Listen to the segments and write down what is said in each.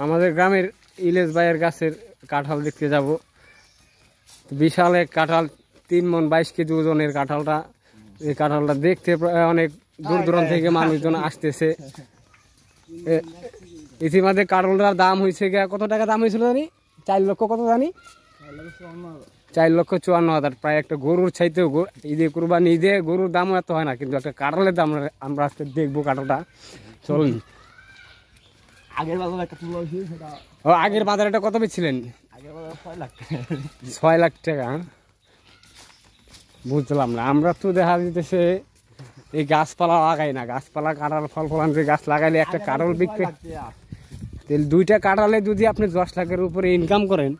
আমাদের গ্রামের ইলেশ ভাইয়ের গাছের কাঁঠাল দেখতে যাব। বিশাল এক কাঁঠাল, 3 মণ 22 কেজি ওজনের কাঁঠালটা। এই কাঁঠালটা দেখতে প্রায় অনেক দূর দূরান্ত থেকে মানুষজন আসতেছে। ইতিমধ্যে কাঁঠালটার দাম হয়েছে কত টাকা দাম হয়েছিল জানি? 4 লক্ষ কত জানি? 4,54,000। প্রায় একটা গরুর চাইতেও, ঈদে কুরবানি ঈদে গরুর দামও এত হয় না, কিন্তু একটা কাঁঠালের দাম আমরা আজকে দেখবো। কাঁঠালটা চলুন। আগের বাজারে এটা কত বেচছিলেন? 6 লাখ টাকা। বুঝলাম না, আমরা তো দেখা যেতেছে এই গাছপালা লাগাই না। গাছপালা কাঁঠাল ফল ফলান গাছ লাগাইলে একটা কাঁঠাল বিক্রি, তাহলে 2টা কাঁঠালে যদি আপনি 10 লাখের উপরে ইনকাম করেন,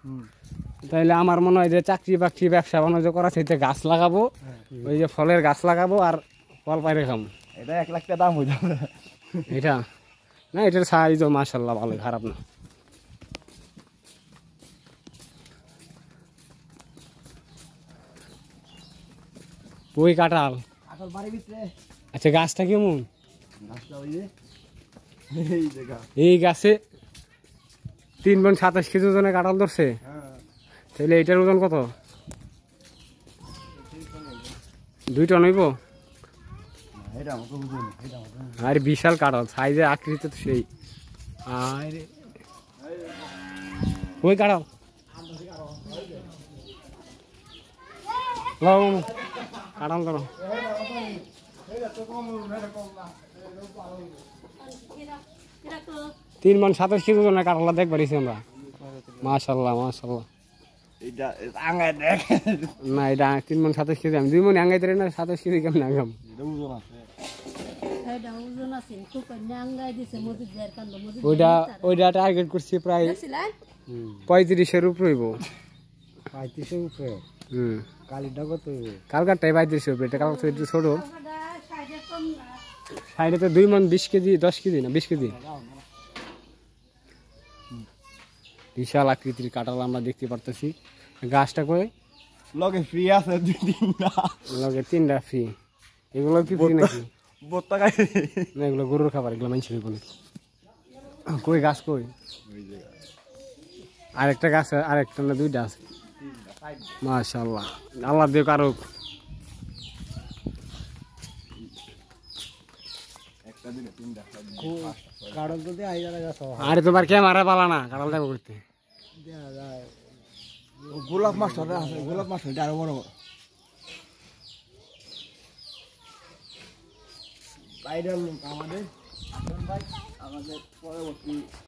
তাহলে আমার মনে হয় যে চাকরি বাকরি ব্যবসা বাণিজ্য করা চাইতে গাছ লাগাবো, ওই যে ফলের গাছ লাগাবো আর ফল পাইরে খাবো। এটা 1 লাখ টাকা দাম হয়ে যাবে এটা না, এটার সাইজও মাশাআল্লাহ ভালো, খারাপ না। ওই কাঁঠাল আচ্ছা, গাছটা কেমন? এই গাছে 3 মণ 27 কেজি ওজনের কাঁঠাল ধরছে। তাহলে এটার ওজন কত? 2 টন হইব। আর বিশাল কাঁঠাল, সাইজে আকৃতি তো সেই। আর ওই কাঁঠাল কাঁঠাল ধরো। 3 মণ 27 কেজি ওজনের কাঁঠালটা দেখবার আমরা। মাশাআল্লাহ মাশাআল্লাহ। না, এটা 3 মণ 27 কেজি। আমি 2 মণ আঙ্গাইতে না, 27 কেজি কেমন আঙ্গাম? ওইটা টার্গেট করছি প্রায় 35-এর উপরে হইব। 35-এর উপরে? কালিটা কত হইব? কালকারটাই 35-এর উপরে। এটা কালকার একটু ছোট। সাইডে তো 2 মণ 20 কেজি, 10 কেজি না 20 কেজি। বিশাল আকৃতির কাঁঠাল আমরা দেখতে পারতেছি। গাছটা কই? লগে ফ্রি আছে 2-3টা। লগে 3টা ফ্রি। এগুলো কি ফ্রি নাকি? বত্তা খাই না, এগুলো গরুর খাবার, এগুলো মানুষের বলে। কই গাছ কই? আরেকটা গাছ, আরেকটা না 2টা আছে। মাশাআল্লাহ, আল্লাহ দেখ আরো। কাঁঠাল যদি আইজারা গাছ হয়। আরে তোমার ক্যামেরা পালা না, কাঁঠাল দেখো করতে। গোলাপ মাস্টার আছে, গোলাপ মাস্টার আরো বড় বড়। আমাদের পরবর্তী